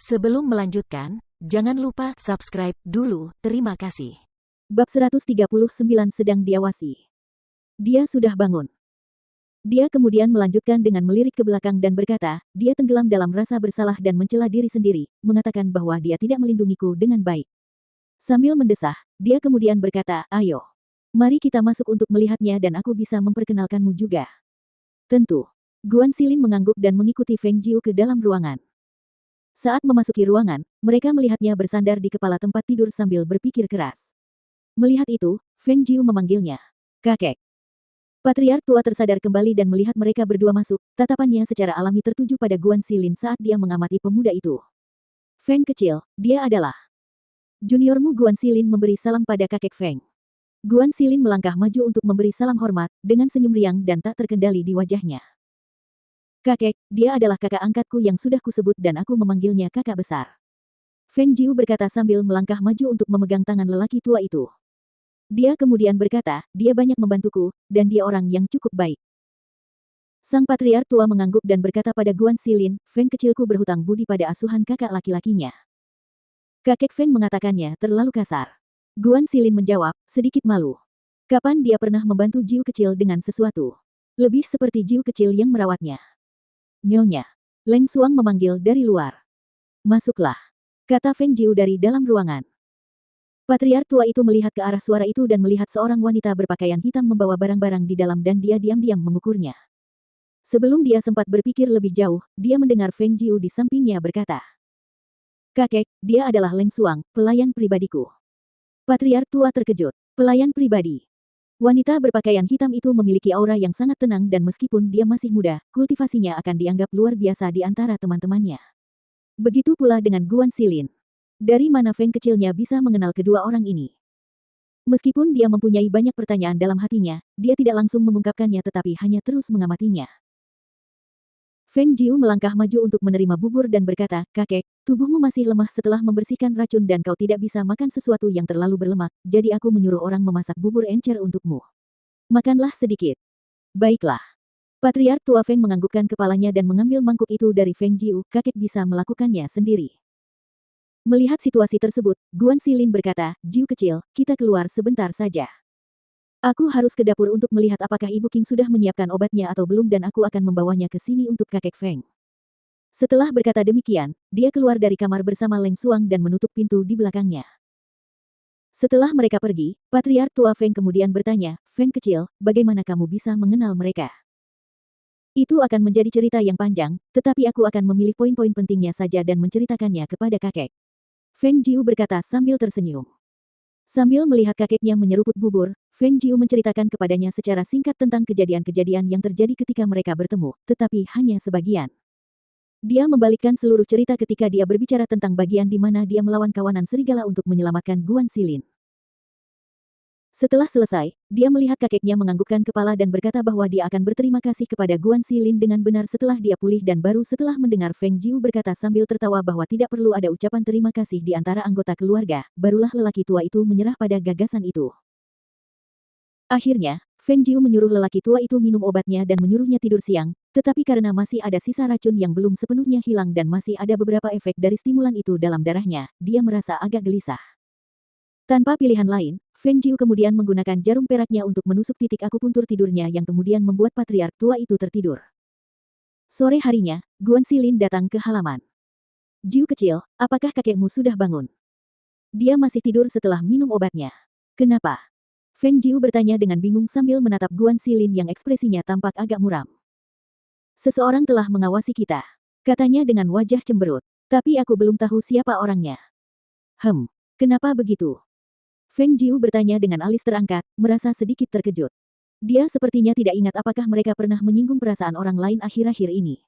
Sebelum melanjutkan, jangan lupa subscribe dulu, terima kasih. Bab 139 sedang diawasi. Dia sudah bangun. Dia kemudian melanjutkan dengan melirik ke belakang dan berkata, dia tenggelam dalam rasa bersalah dan mencela diri sendiri, mengatakan bahwa dia tidak melindungiku dengan baik. Sambil mendesah, dia kemudian berkata, ayo. Mari kita masuk untuk melihatnya dan aku bisa memperkenalkanmu juga. Tentu. Guan Xilin mengangguk dan mengikuti Feng Jiu ke dalam ruangan. Saat memasuki ruangan, mereka melihatnya bersandar di kepala tempat tidur sambil berpikir keras. Melihat itu, Feng Jiu memanggilnya, kakek. Patriark tua tersadar kembali dan melihat mereka berdua masuk, tatapannya secara alami tertuju pada Guan Xilin saat dia mengamati pemuda itu. Feng kecil, dia adalah juniormu. Guan Xilin memberi salam pada kakek Feng. Guan Xilin melangkah maju untuk memberi salam hormat, dengan senyum riang dan tak terkendali di wajahnya. Kakek, dia adalah kakak angkatku yang sudah kusebut dan aku memanggilnya kakak besar. Feng Jiu berkata sambil melangkah maju untuk memegang tangan lelaki tua itu. Dia kemudian berkata, dia banyak membantuku, dan dia orang yang cukup baik. Sang patriark tua mengangguk dan berkata pada Guan Xilin, Feng kecilku berhutang budi pada asuhan kakak laki-lakinya. Kakek Feng mengatakannya terlalu kasar. Guan Xilin menjawab, sedikit malu. Kapan dia pernah membantu Jiu kecil dengan sesuatu? Lebih seperti Jiu kecil yang merawatnya. Nyonya. Leng Xuang memanggil dari luar. Masuklah. Kata Feng Jiu dari dalam ruangan. Patriark tua itu melihat ke arah suara itu dan melihat seorang wanita berpakaian hitam membawa barang-barang di dalam dan dia diam-diam mengukurnya. Sebelum dia sempat berpikir lebih jauh, dia mendengar Feng Jiu di sampingnya berkata, kakek, dia adalah Leng Xuang, pelayan pribadiku. Patriark tua terkejut. Pelayan pribadi. Wanita berpakaian hitam itu memiliki aura yang sangat tenang dan meskipun dia masih muda, kultivasinya akan dianggap luar biasa di antara teman-temannya. Begitu pula dengan Guan Xilin. Dari mana Feng kecilnya bisa mengenal kedua orang ini? Meskipun dia mempunyai banyak pertanyaan dalam hatinya, dia tidak langsung mengungkapkannya tetapi hanya terus mengamatinya. Feng Jiu melangkah maju untuk menerima bubur dan berkata, kakek, tubuhmu masih lemah setelah membersihkan racun dan kau tidak bisa makan sesuatu yang terlalu berlemak, jadi aku menyuruh orang memasak bubur encer untukmu. Makanlah sedikit. Baiklah. Patriark tua Feng menganggukkan kepalanya dan mengambil mangkuk itu dari Feng Jiu, kakek bisa melakukannya sendiri. Melihat situasi tersebut, Guan Xilin berkata, Jiu kecil, kita keluar sebentar saja. Aku harus ke dapur untuk melihat apakah Ibu King sudah menyiapkan obatnya atau belum dan aku akan membawanya ke sini untuk kakek Feng. Setelah berkata demikian, dia keluar dari kamar bersama Leng Xuang dan menutup pintu di belakangnya. Setelah mereka pergi, Patriark tua Feng kemudian bertanya, Feng kecil, bagaimana kamu bisa mengenal mereka? Itu akan menjadi cerita yang panjang, tetapi aku akan memilih poin-poin pentingnya saja dan menceritakannya kepada kakek. Feng Jiu berkata sambil tersenyum. Sambil melihat kakeknya menyeruput bubur, Feng Jiu menceritakan kepadanya secara singkat tentang kejadian-kejadian yang terjadi ketika mereka bertemu, tetapi hanya sebagian. Dia membalikkan seluruh cerita ketika dia berbicara tentang bagian di mana dia melawan kawanan serigala untuk menyelamatkan Guan Xilin. Setelah selesai, dia melihat kakeknya menganggukkan kepala dan berkata bahwa dia akan berterima kasih kepada Guan Xilin dengan benar setelah dia pulih dan baru setelah mendengar Feng Jiu berkata sambil tertawa bahwa tidak perlu ada ucapan terima kasih di antara anggota keluarga, barulah lelaki tua itu menyerah pada gagasan itu. Akhirnya, Feng Jiu menyuruh lelaki tua itu minum obatnya dan menyuruhnya tidur siang, tetapi karena masih ada sisa racun yang belum sepenuhnya hilang dan masih ada beberapa efek dari stimulan itu dalam darahnya, dia merasa agak gelisah. Tanpa pilihan lain, Feng Jiu kemudian menggunakan jarum peraknya untuk menusuk titik akupuntur tidurnya yang kemudian membuat patriark tua itu tertidur. Sore harinya, Guan Xilin datang ke halaman. Jiu kecil, apakah kakekmu sudah bangun? Dia masih tidur setelah minum obatnya. Kenapa? Feng Jiu bertanya dengan bingung sambil menatap Guan Xilin yang ekspresinya tampak agak muram. Seseorang telah mengawasi kita. Katanya dengan wajah cemberut. Tapi aku belum tahu siapa orangnya. Kenapa begitu? Feng Jiu bertanya dengan alis terangkat, merasa sedikit terkejut. Dia sepertinya tidak ingat apakah mereka pernah menyinggung perasaan orang lain akhir-akhir ini.